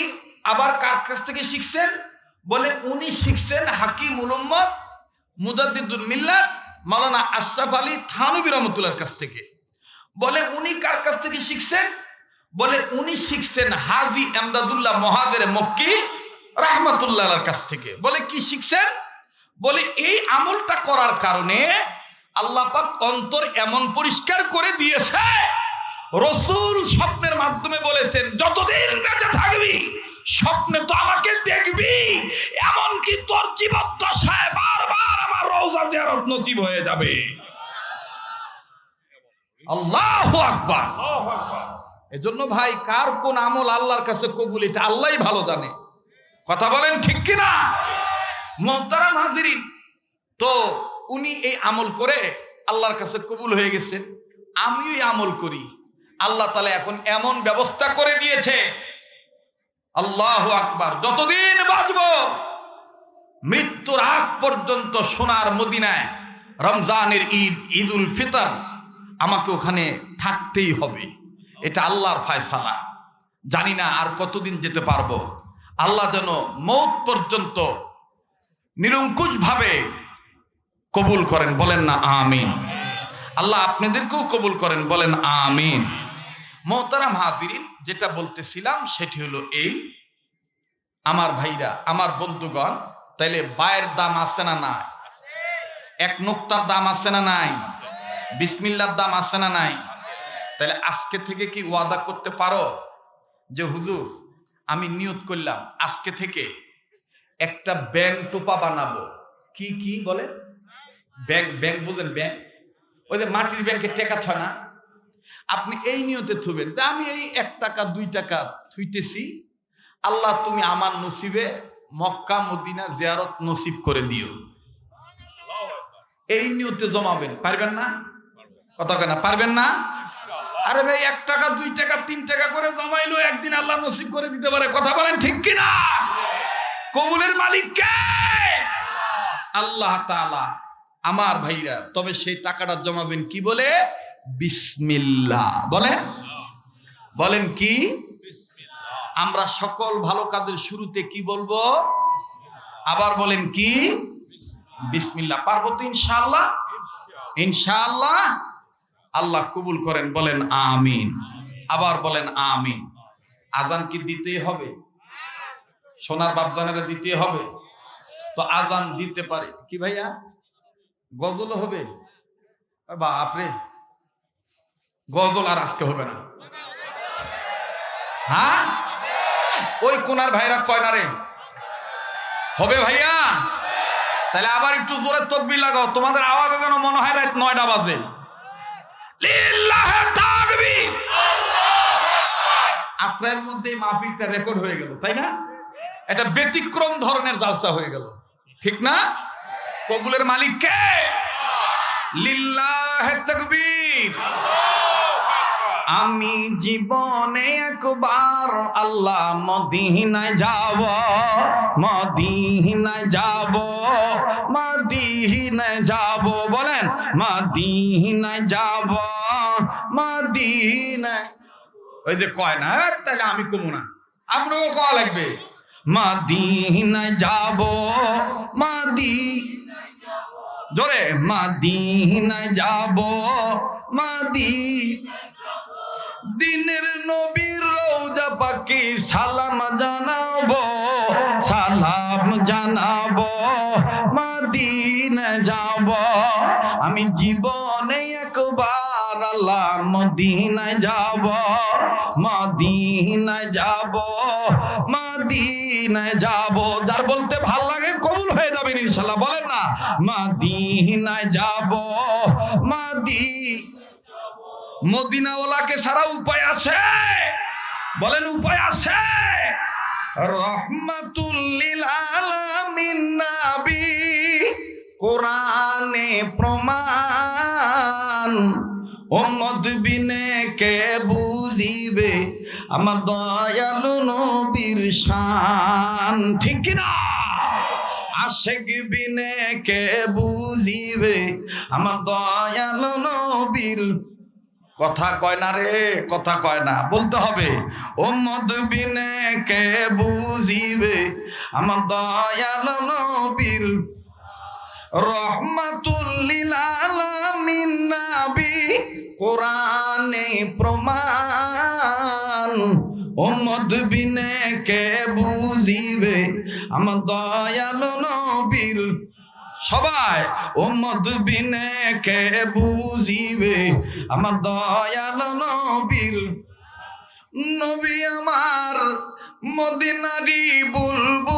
[SPEAKER 1] আবার কার কাছ থেকে শিখছেন? বলে উনি শিখছেন হাকিমুল উম্মত মুজাদ্দিদুল মিল্লাত মাওলানা আশরাফ আলী থানভী রহমতুল্লাহর কাছ থেকে। বলে উনি কার কাছ থেকে শিখছেন? বলে উনি শিখছেন হাজী এমদাদুল্লাহ মুহাজির মক্কি রাহমাতুল্লাহর কাছ থেকে। বলে কি শিখছেন? বলে এই আমলটা করার কারণে আল্লাহ পাক অন্তর এমন পরিষ্কার করে দিয়েছে, রাসূল স্বপ্নের মাধ্যমে বলেছেন যতদিন বেঁচে থাকবি স্বপ্নে তো আমাকে দেখবি, এমনকি তোর জীবদ্দশায় বারবার আমার রওজা জিয়ারত নসিব হয়ে যাবে। আল্লাহু আকবার। এজন্য ভাই কার কোন আমল আল্লাহর কাছে কবুল এটা আল্লাহই ভালো জানে। কথা বলেন ঠিক কিনা? মুহতারাম হাজিরিন, তো উনি এই আমল করে আল্লাহর কাছে কবুল হয়ে গেছেন, আমিও এই আমল করি। আল্লাহ তাআলা এখন এমন ব্যবস্থা করে দিয়েছে, আল্লাহু আকবার, যতদিন বাঁচব মৃত্যুর আগ পর্যন্ত সোনার মদিনায় রমজানের ঈদ, ঈদুল ফিতর আমাকে ওখানে থাকতেই হবে। এটা আল্লাহর ফায়সালা। জানি না আর কতদিন যেতে পারবো। আল্লাহ যেন মৌত পর্যন্ত নিরঙ্কুশ ভাবে কবুল করেন, বলেন না আমিন। আল্লাহ আপনাদেরকেও কবুল করেন, বলেন আমিন। মুহতারাম হাজিরিন, যেটা বলতেছিলাম সেটি হলো এই, আমার ভাইরা, আমার বন্ধুগণ, তাইলে বায়ের দাম আছে না নাই? এক নুক্তার দাম আছে না নাই? বিসমিল্লাহর দাম আছে না নাই? তাহলে আজকে থেকে কি ওয়াদা করতে পারো যে হুজুর আমি নিয়ত করলাম আজকে থেকে একটা ব্যাংক টোপা বানাবো? কি কি বলে? ব্যাংক বুঝেন? ব্যাংক, ওই যে মাটির ব্যাংকে টাকা থয় না, আপনি এই নিয়তে থুবেন আমি এই 1 টাকা 2 টাকা থুইতেছি, আল্লাহ তুমি আমার নসিবে মক্কা মদিনা জিয়ারত নসিব করে দিও। এই নিয়তে জমাবেন। পারবেন না? কথা কেন পারবেন না? আরে ভাই 1 টাকা 2 টাকা 3 টাকা করে জমাইলো একদিন আল্লাহ নসিব করে দিতে পারে। কথা বলেন ঠিক কিনা? কবুলের মালিক কে? আল্লাহ তাআলা। আমার ভাইরা, তবে সেই টাকাটা জমাবেন কি বলে? বিসমিল্লাহ বলেন। বলেন কি? আমরা সকল ভালো কাজের শুরুতে কি বলবো? আবার বলেন কি? বিসমিল্লাহ। পারবো তো ইনশাআল্লাহ? ইনশাআল্লাহ। আল্লাহ কবুল করেন, বলেন আমিন। আবার বলেন আমিন। আজান কি দিতেই হবে? সোনার বাপজানেরা দিতে হবে তো। আজান দিতে পারে কি ভাইয়া? গজল হবে? বাপরে, গজল আর আজকে হবে না। হ্যাঁ, ওই কোনার ভাইরা কয় না রে? হবে ভাইয়া? তাহলে আবার একটু জোরে তাকবীর লাগাও। তোমাদের আওয়াজে যেন মনে হয় রাত 9টা বাজে। লিল্লাহি তাকবীর। আপনার মধ্যে মাহফিলটা রেকর্ড হয়ে গেল, তাই না? এটা ব্যতিক্রম ধরনের জালসা হয়ে গেল, ঠিক না? কবুলের মালিক কে? লিল্লাহি তাকবীর। আমি জীবনে একবার আল্লাহ মদিনায় যাব, মদিনায় যাব, মদিনায় যাব। বলেন মদিনায় যাব, মদিনায়। ওই যে কয় না, তাহলে আমি কমু না, আপনাকেও কওয়া লাগবে। মদিনায় যাব, জোরে মদিনায় যাব, দিনের নবীর রওজা পাকে সালাম জানাবো, সালাম জানাবো, মদিনায় যাব। আমি জীবনে একবার আল্লাহ মদিনায় যাব, মদিনায় যাব, মদিনায় যাব। যার বলতে ভাল লাগে কবুল হয়ে যাবে ইনশাআল্লাহ। বলেন না মদিনায় যাব, মদিনাওয়ালাকে সারা উপায় আছে? বলেন উপায় আছে? রহমাতুল লিল আলামিন নবী, কোরআনে প্রমাণ। উম্মত বিনে কে বুঝিবে আমার দয়ালু নবীর শান, ঠিক না? আশিক বিনে কে বুঝিবে আমার দয়ালু নবীর। কথা কয় না রে, কথা কয় না, বলতে হবে। উম্মত বিনে কে বুঝিবে আমার দয়াল নবীর। রহমাতুল লিল আলামিন নবী, কোরআনে প্রমাণ। উম্মত বিনে কে বুঝিবে আমার দয়াল নবীর। সবাই উম্মত বিনে কে বুঝিবে আমার দয়াল নবীর। নবী আমার মদিনারি বুলবুল।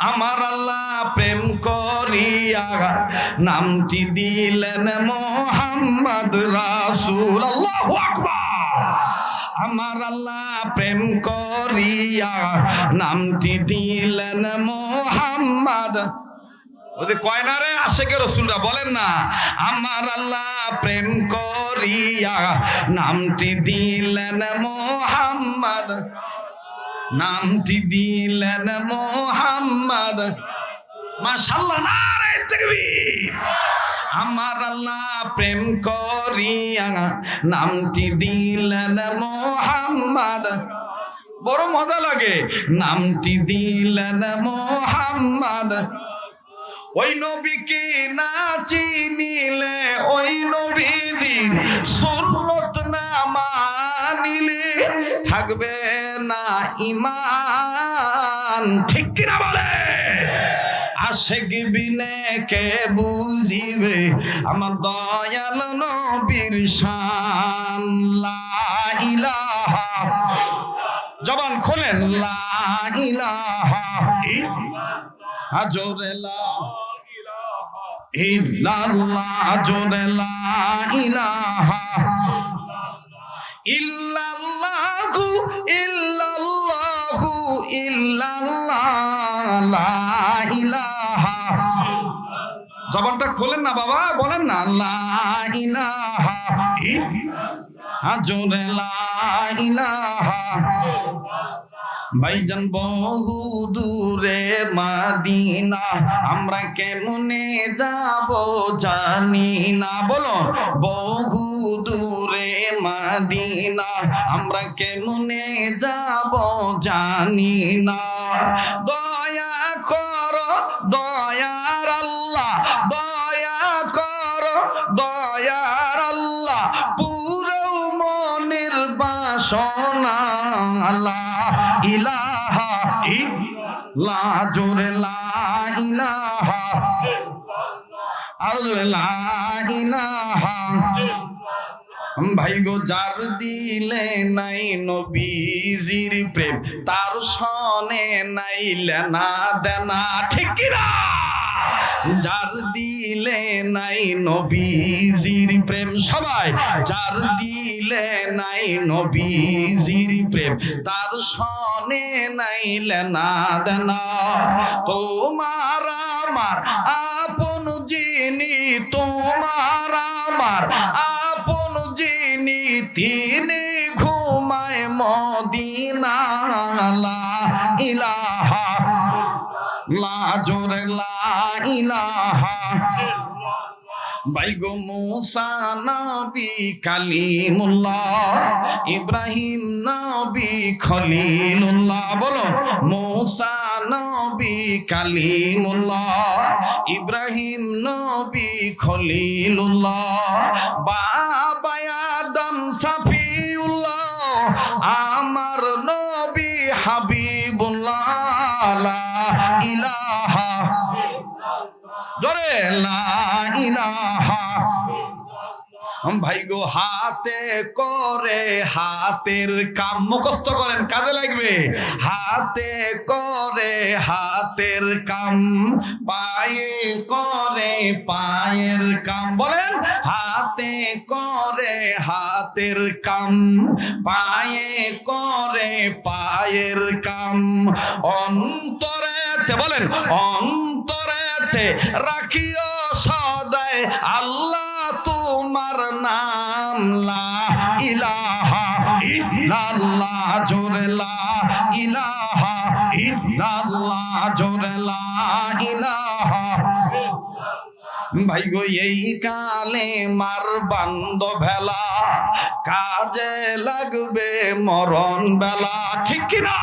[SPEAKER 1] আমার আল্লাহ প্রেম করিয়া নামটি দিলেন মোহাম্মদ রাসূল। আল্লাহু আকবার। আমার আল্লাহ প্রেম করিয়া নামটি দিলেন মোহাম্মদ। ওই যে কয় না রে আশিকে রাসূলরা, বলেন না আমার আল্লাহ প্রেম করিয়া নামটি দিলেন মোহাম্মদ, নামটি দিলেন মোহাম্মদ। মাশাআল্লাহ, নারে তাকবীর। আমার আল্লাহ প্রেম করিয়া নামটি দিলেন মোহাম্মদ। বড় মজা লাগে। নামটি দিলেন মোহাম্মদ। ওই নবীকে না চিনিলে, ওই নবীজি সুন্নত না মানিলে থাকবে না ঈমান, ঠিক কিনা বলে? আশিক বিনে কে বুঝিবে আমার দয়াল নবীর শান। লা ইলাহা, জবান খোলেন, লা ইলাহা জোরে লা ইল্লাল্লাহ, জোরে লা ইলাহা ইল্লাল্লাহু ইল্লাল্লাহু ইল্লাল্লাহ লা ইলাহা। জবানটা খোলেন না বাবা, বলেন না লা ইলাহা জোরে লা ইলাহা। ভাইজান বহু দূরে মদিনা, আমরা কেমনে যাব জানি না। বলো বহু দূরে মদিনা, আমরা কেমনে যাব জানি না। দয়া করো দয়ার আল্লাহ, দয়া করো দয়ার আল্লাহ, পুরো মনের বাসনা লা ইলাহা লা জোরে লা ইলাহা, আর জোরে লা ইলাহা। ভাই গো যার দিলে নাই নবীজির প্রেম, তার সনে নাই লেনা দেনা, ঠিক কি না? যার দিলে নাই নবীজির প্রেম, সবাই যার দিলে নাই নবীজির প্রেম, তার সনে নাই লেনা দেনা। তোমার আমার আপন যিনি, তোমার আমার আপন যিনি, তিনি ঘুমায় মদিনা লা ইলাহা লা জোরে লা ইলাহা। ভাই গো মুসা নবী কালিমুল্লাহ, ইব্রাহিম নবী খলিলুল্লাহ। বলো মুসা নবী কালিমুল্লাহ, ইব্রাহিম নবী খলিলুল্লাহ, বাবা আদম সাফিউল্লাহ, আমার নবী হাবিবুল্লাহ লা ইলাহা জোরে লা ইলাহা। ভাই গো হাতে করে হাতের কাম, মুখস্থ করেন কাজে লাগবে। হাতে করে হাতের কাম, পায়ে করে পায়ের কাম। বলেন হাতে করে হাতের কাম, পায়ে করে পায়ের কাম। অন্তরেতে বলেন অন্তরেতে রাখিও সদায় আল্লাহ তোমার নাম লা ইলাহা ইল্লাল্লাহ জোরে লা ইলাহা ইল্লাল্লাহ জোরে লা ইলাহা। ভাই গো এই কালে মার বান্দ ভেলা, কাজে লাগবে মরণ বেলা, ঠিক কিনা?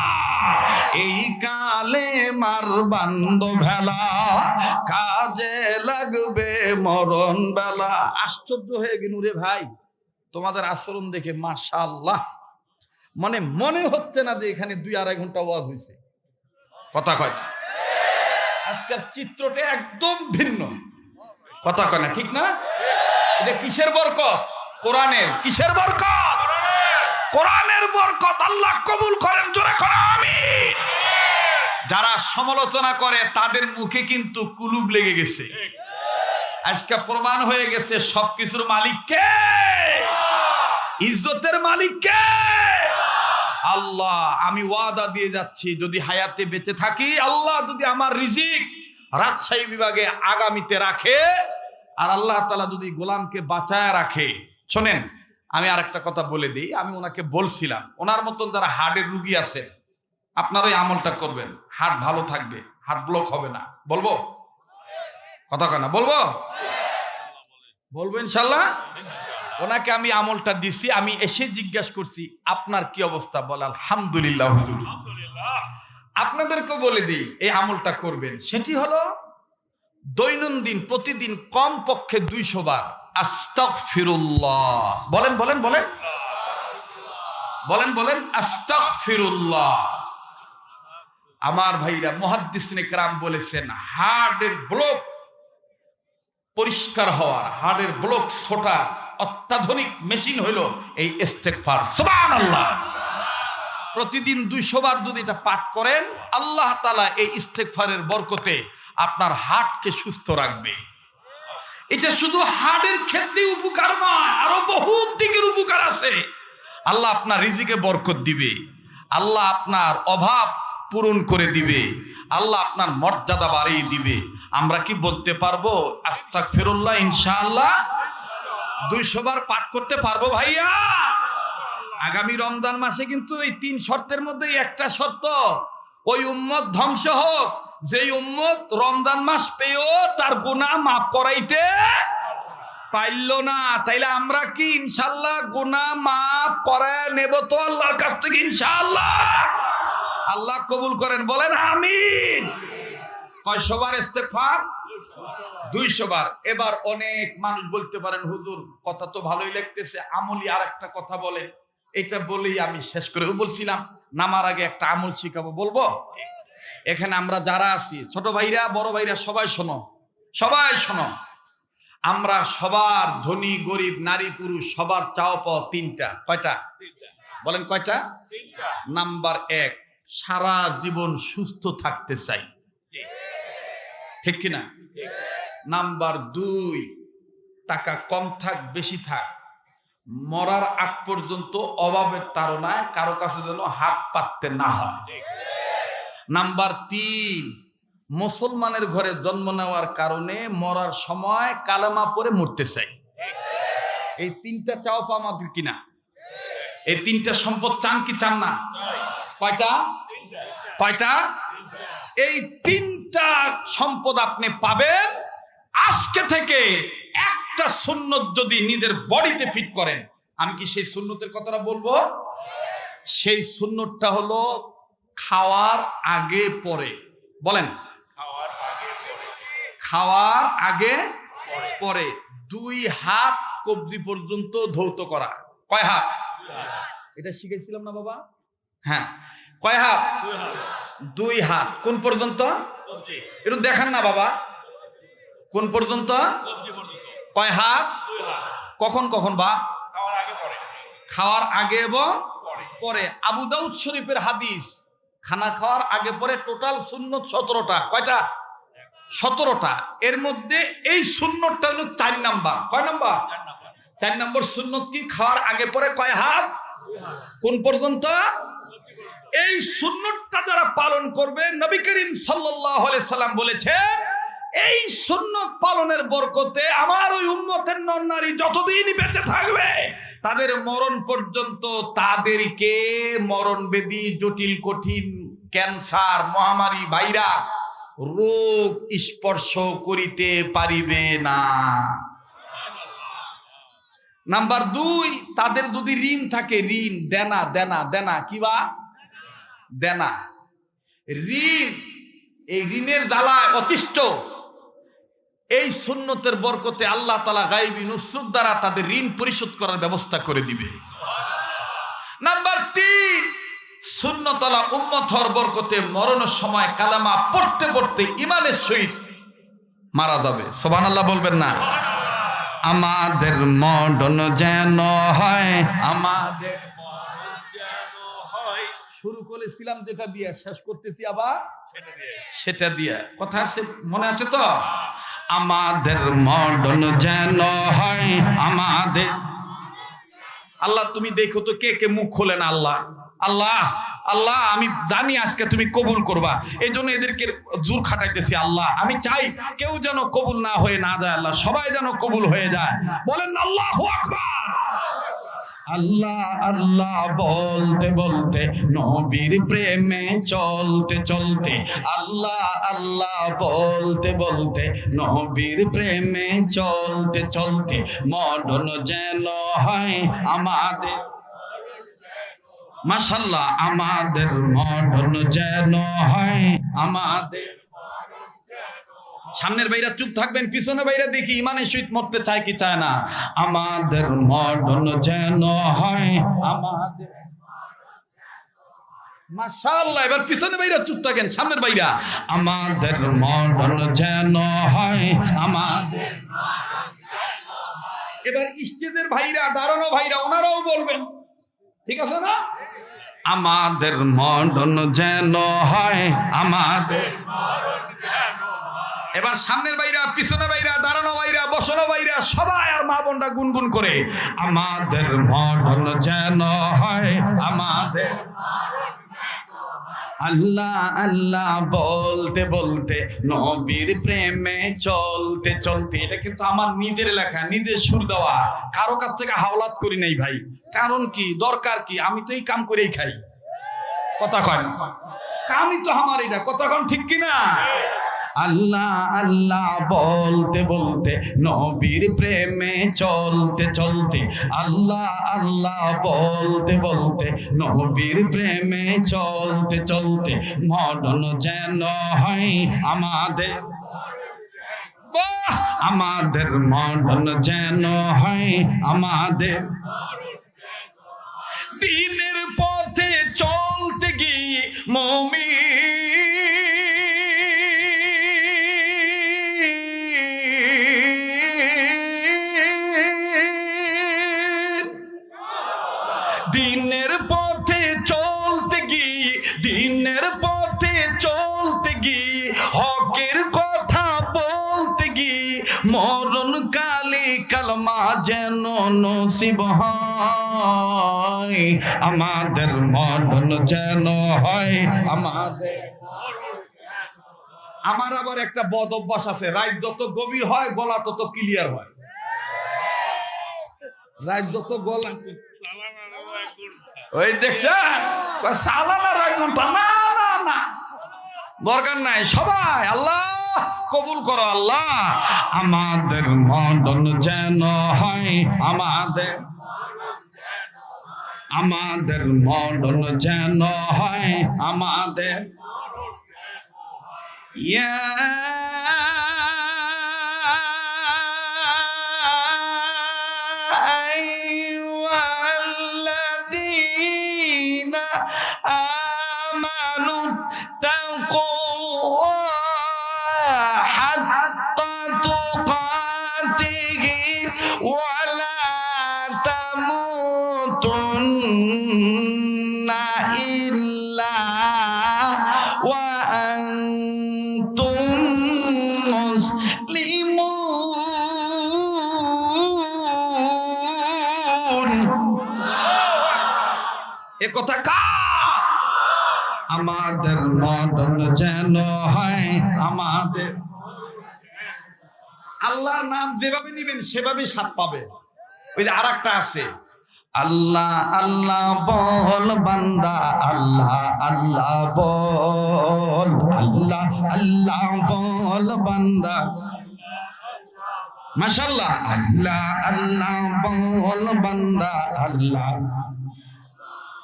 [SPEAKER 1] এই কালে মার বান্দ ভেলা, কাজে লাগবে মরণ বেলা। আশ্চর্য হয়ে গেল রে ভাই তোমাদের আচরণ দেখে, মাশাআল্লাহ। মানে মনে হচ্ছে না যে এখানে 2-2.5 ঘন্টা ওয়াজ হয়েছে। কথা কয় আজকের চিত্রটা একদম ভিন্ন। কথা কয় না, ঠিক না? এটা কিসের বরকত? কোরআনের। কিসের বরকত? কোরআনের বরকত। আল্লাহ কবুল করেন, জোরে করে আমিন। যারা সমালোচনা করে তাদের মুখে কিন্তু কুলুপ লেগে গেছে। আজকে প্রমাণ হয়ে গেছে সবকিছুর মালিক কে? ইজ্জতের মালিক কে? আল্লাহ। আমি ওয়াদা দিয়ে যাচ্ছি, যদি হায়াতে বেঁচে থাকি, আল্লাহ যদি আমার রিজিক রাজশাহী বিভাগে আগামীতে রাখে, আর আল্লাহ তাআলা যদি গোলামকে বাঁচায় রাখে, শোনেন আমি আর একটা কথা বলে দিই। আমি ওনাকে বলছিলাম, ওনার মতন যারা হার্টের রুগী আছে, আপনারা ওই আমলটা করবেন, হার্ট ভালো থাকবে, হার্ট ব্লক হবে না। বলবো? কথা কয় না, বলবো? বলবো ইনশাল্লাহ। ওনাকে আমি আমলটা দিছি, আমি এসে জিজ্ঞাসা করছি আপনার কি অবস্থা? বলে আলহামদুলিল্লাহ হুজুর। আপনাদেরকে বলে দিই এই আমলটা করবেন। সেটি হলো দৈনন্দিন প্রতিদিন কমপক্ষে 200 বার আস্তাগফিরুল্লাহ। বলেন বলেন বলেন বলেন বলেন আস্তাগফিরুল্লাহ। আমার ভাইরা মুহাদ্দিসিনে কেরাম বলেছেন, হার্টের ব্লক পরিষ্কার হওয়ার, হার্টের ব্লক ছোটা অত্যাধুনিক মেশিন হলো এই ইস্তেগফার। সুবহানাল্লাহ। প্রতিদিন 200 বার যদি এটা পাঠ করেন, আল্লাহ তাআলা এই ইস্তেগফারের বরকতে আপনার হার্টকে সুস্থ রাখবে। এটা শুধু হার্টের ক্ষেত্রে উপকার নয়, আরো বহু দিকের উপকার আছে। আল্লাহ আপনার রিজিকে বরকত দিবে, আল্লাহ আপনার অভাব পূরণ করে দিবে, আল্লাহ আপনার মর্যাদা বাড়িয়ে দিবে। আমরা কি বলতে পারবো আস্তাগফিরুল্লাহ ইনশাআল্লাহ 200 বার পাঠ করতে পারবো ভাইয়া? আগামী রমজান মাসে কিন্তু এই 3 শর্তের মধ্যে একটা শর্ত, ওই উম্মত ধ্বংস হোক যে উম্মত রমজান মাস পেয়েও তার গুনাহ মাফ করাইতে পারল না। তাইলে আমরা কি ইনশাআল্লাহ গুনাহ মাফ করায় নেব তো আল্লাহর কাছ থেকে ইনশাআল্লাহ? আল্লাহ কবুল করেন, বলেন আমিন। কয়শো বার ইস্তেগফার? 200 বার। এবার অনেক মানুষ বলতে পারেন হুজুর কথা তো ভালোই লাগতেছে, আমলি আর একটা কথা বলে, এটা বলেই আমি শেষ করে বলছিলাম নামার আগে একটা আমল শিখাবো, বলবো? এখানে আমরা যারা আছি ছোট ভাইরা বড় ভাইরা সবাই শোনো, সবাই শোনো। আমরা সবার ধনী গরিব নারী পুরুষ সবার চাও পাওয়া 3টা। কয়টা বলেন? কয়টা? নাম্বার 1, সারা জীবন সুস্থ থাকতে চাই, ঠিক কিনা? নাম্বার 2, টাকা কম থাক বেশি থাক, মরার আগ পর্যন্ত অভাবের তাড়নায় কারো কাছে যেন হাত পাততে না হয়। নাম্বার 3, মুসলমানের ঘরে জন্ম নেওয়ার কারণে মরার সময় কালেমা পড়ে মরতে চাই। এই 3টা চাও পা আমাদের কিনা? এই 3টা সম্পদ চান কি চান না? কয়টা? কয়টা? এই 3টা সম্পদ আপনি পাবেন আজকে থেকে। একটা সুন্নত যদি নিজের বডিতে ফিট করেন, আমি কি সেই সুন্নতের কথাটা বলবো? সেই সুন্নতটা হলো খাওয়ার আগে পরে। বলেন, খাওয়ার আগে পরে 2 হাত কবজি পর্যন্ত ধৌত করা। কয় হাত? এটা শিখেছিলাম না বাবা? হ্যাঁ, কয় হাত? 2 হাত। কোন পর্যন্ত? একটু দেখান না বাবা, কোন পর্যন্ত? কয় হাত? কখন কখন বা? খাওয়ার আগে এবং পরে। আবু দাউদ শরীফের হাদিস, খানা খাওয়ার আগে পরে টোটাল সুন্নত 17টা। কয়টা? 17টা। এর মধ্যে এই সুন্নতটা হলো 4 নাম্বার। কয় নাম্বার? 4 নম্বর সুন্নত কি? খাওয়ার আগে পরে কয় হাত? কোন পর্যন্ত? এই সুন্নতটা যারা পালন করবে, নবী করিম সাল্লাল্লাহু আলাইহি সাল্লাম বলেছেন এই সুন্নত পালনের বরকতে আমার ওই উম্মতের নর-নারী যতদিন বেঁচে থাকবে তাদের মরণ পর্যন্ত তাদেরকে মরণ ব্যাধি, জটিল কঠিন ক্যান্সার, মহামারী, ভাইরাস রোগ স্পর্শ করিতে পারিবে না। নাম্বার 2, তাদের যদি ঋণ থাকে, ঋণ দেনা দেনা দেনা কিবা দেনা, ঋণ, এই ঋণের জ্বালায় অতিষ্ঠ, এই সুন্নতের বরকতে আল্লাহ তাআলা গায়বী নুসরত দ্বারা তাদের ঋণ পরিশোধ করার ব্যবস্থা করে দিবে। নাম্বার 3, সুন্নতওয়ালা উম্মত হওয়ার বরকতে মরণের সময় কালেমা পড়তে পড়তে ইমানের সহিত মারা যাবে। সুবহানাল্লাহ বলবেন না? আমাদের মরণ যেন হয়, আমাদের শুরু করেছিলাম যেটা দিয়ে, শেষ করতেছি আবার সেটা দিয়ে। কথা আছে, মনে আছে তো? আমাদের মরণ যেন হয়, আমাদের। আল্লাহ তুমি দেখো তো কে কে মুখ খোলেন। আল্লাহ আল্লাহ আল্লাহ, আমি জানি আজকে তুমি কবুল করবা, এই জন্য এদেরকে জোর খাটাইতেছি। আল্লাহ আমি চাই কেউ যেন কবুল না হয়ে না যায়, আল্লাহ সবাই যেন কবুল হয়ে যায়। বলেন আল্লাহু আকবার। আল্লাহ আল্লাহ বলতে বলতে নবীর প্রেমে চলতে চলতে, আল্লাহ আল্লাহ বলতে বলতে নবীর প্রেমে চলতে চলতে মরণ যেন হয় আমাদের। মাশাআল্লাহ, আমাদের মরণ যেন হয় আমাদের। সামনের ভাইরা চুপ থাকবেন, পিছনে ভাইরা দেখি ইমানের সহিত মরতে চায় কি চায় না। আমাদের মরণ যেন হয় আমাদের। মাশাআল্লাহ, এবার পিছনে ভাইরা চুপ থাকেন, সামনের ভাইরা আমাদের মরণ যেন হয় আমাদের। এবার স্টেজের ভাইরা, দাঁড়ানো ভাইরা, ওনারাও বলবেন, ঠিক আছে না? আমাদের মরণ যেন হয় আমাদের। এবার সামনের বাইরা, পিছনে বাইরা, দাঁড়ানো বাইরা, বসানো বাইরা, সবাই আর মা বোনরা গুনগুন করে, আমাদের মরণ যেন হয় আমাদের। আল্লাহ আল্লাহ বলতে বলতে নবীর প্রেমে চলতে চলতে। এটা কিন্তু আমার নিজের লেখা, নিজের সুর দেওয়া, কারো কাছ থেকে হাওলাত করি নাই ভাই। কারণ কি, দরকার কি, আমি তো এই কাম করেই খাই। কথা কয় কামই তো আমার এটা, কথা কন ঠিক কিনা? আল্লাহ আল্লাহ বলতে বলতে নবীর প্রেমে চলতে চলতে, আল্লাহ আল্লাহ বলতে বলতে নবীর প্রেমে চলতে চলতে, মরণ যেন হয় আমাদের। আমাদের মরণ যেন হয় আমাদের। দিনের পথে চলতে গিয়ে দিনের পথে চলতে গিয়ে, দিনের পথে চলতে গিয়ে, হকের কথা বলতে গিয়ে, মরণ কালে কালমা যেন নসিব হয় আমাদের। মরণ যেন হয় আমাদের। আমার আবার একটা বদ অভ্যাস আছে, রাত যত গভীর হয় গলা তত ক্লিয়ার হয়। রাত যত গলা, ওই দেখছেন সালানা রাত ঘন্টা, না না না, দরকার নাই। সবাই আল্লাহ কবুল করো আল্লাহ। আমাদের মরণ যেন হয় আমাদের। আমাদের মরণ যেন হয় আমাদের। ইয়া আইয়ুহাল্লাযীনা আমানু তাকুল্লাহ হাত্তা তুকাতিহি ওয়া লা তামুতুন্না ইল্লা ওয়া আনতুম মুসলিমুন। এ কথা কা? আমাদের মরণ যেন হয় আমাদের। আল্লাহর নাম যেভাবে নিবেন সেভাবেই স্বাদ পাবে। ওই যে আর একটা আছে, আল্লাহ আল্লাহ বল বান্দা, আল্লাহ আল্লাহ বল, আল্লাহ আল্লাহ বল বান্দা। মাশাআল্লাহ, আল্লাহ আল্লাহ বল বান্দা, আল্লাহ।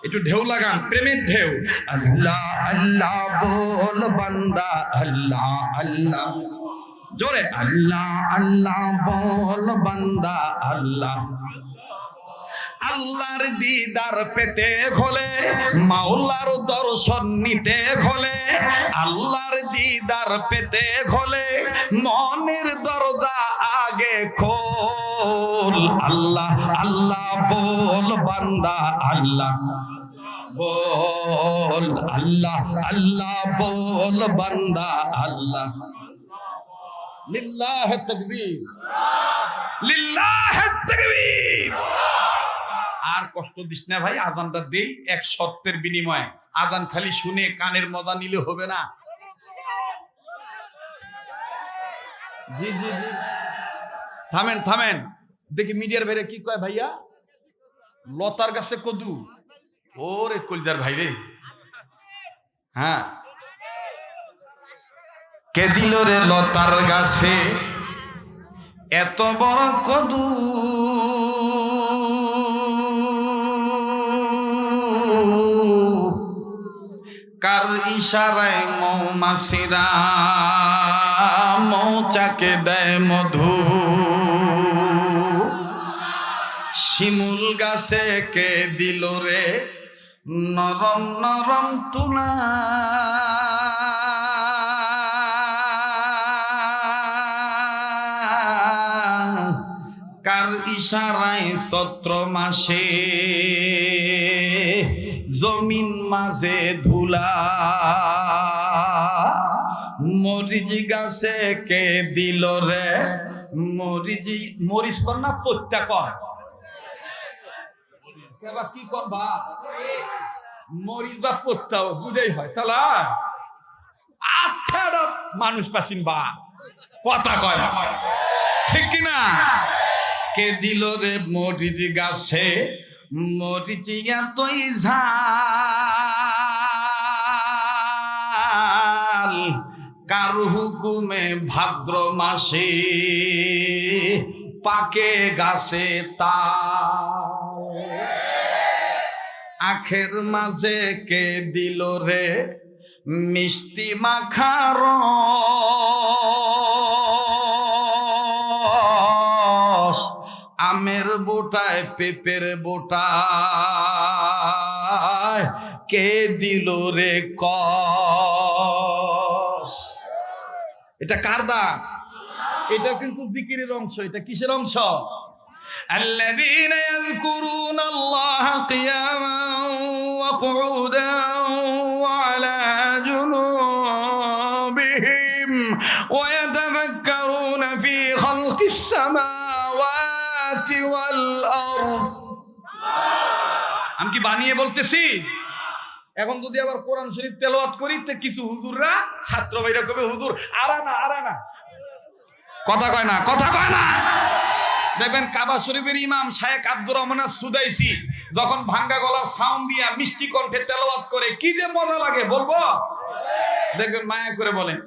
[SPEAKER 1] একটু ঢেউ লাগান, প্রেমের ঢেউ। আল্লাহ আল্লাহ বল বান্দা, আল্লাহ আল্লাহ। জোরে, আল্লাহ আল্লাহ বল বান্দা, আল্লাহ। আল্লাহর দিদার পেতে হলে, মাওলার দর্শন নিতে হলে, আল্লাহর দিদার পেতে হলে মনের দরজা আগে খোল। আল্লাহ আল্লাহ বল বান্দা, আল্লাহ বল, আল্লাহ আল্লাহ বল বান্দা, আল্লাহ। লিল্লাহ তাকবীর, লিল্লাহ তাকবীর। আর কষ্ট দিস না ভাই, আজানটা দেই এক শর্তের বিনিময়ে। আজান খালি শুনে কানের মজা নিলে হবে না। জি জি জি, থামেন থামেন, দেখি মিডিয়ার বাইরে কি কয় ভাইয়া। লতার গাছে কদু, ওরে কলজার ভাই রে। হ্যাঁ, কে দিল রে লতার গাছে এত বড় কদু? কার ইশারায় মৌমাছিরা মৌচাকে দেয় মধু? শিমুল গাছে কে দিল রে নরম নরম তুলা? কার ইশারায় চৈত্র মাসে জমিন মাঝে ধুলা? মরিচ গাছে কে দিল রে মরিচ কর না পত্যা কর কি করবা মরিচ বা পত্তাও দুটাই হয় তাহলে আচ্ছা মানুষ পাচ্ছেন বা কথা কয় ঠিক কিনা কে দিল রে মরিচ গাছে মরিচ এতই ঝাল কার হুকুমে ভাদ্র মাসে পাকে গাছে তাল আখের মাঝে কে দিল রে মিষ্টি মাখার আমের বোটায় পেঁপের বোটায় কে দিল রে কস এটা কার দান এটা কিন্তু জিকিরের অংশ এটা কিসের অংশ الذين يذكرون الله قياما وقعودا وعلى جنوبهم ويتفكرون في خلق السماوات والأرض আমি কি বানিয়ে বলতেছি এখন যদি আবার কোরআন শরীফ তেলাওয়াত করি তে কিছু হুজুররা ছাত্র ভাইরা কবে হুজুর আরানা কথা কয় না দেখবেন কাবা শরীফের ইমাম শায়েখ আব্দুর রহমান সুদাইসি যখন ভাঙ্গা গলার সাউন্ড দিয়া মিষ্টি কণ্ঠে তেলাওয়াত করে কি যে মজা লাগে বলবো দেখবেন মায়া করে বলেন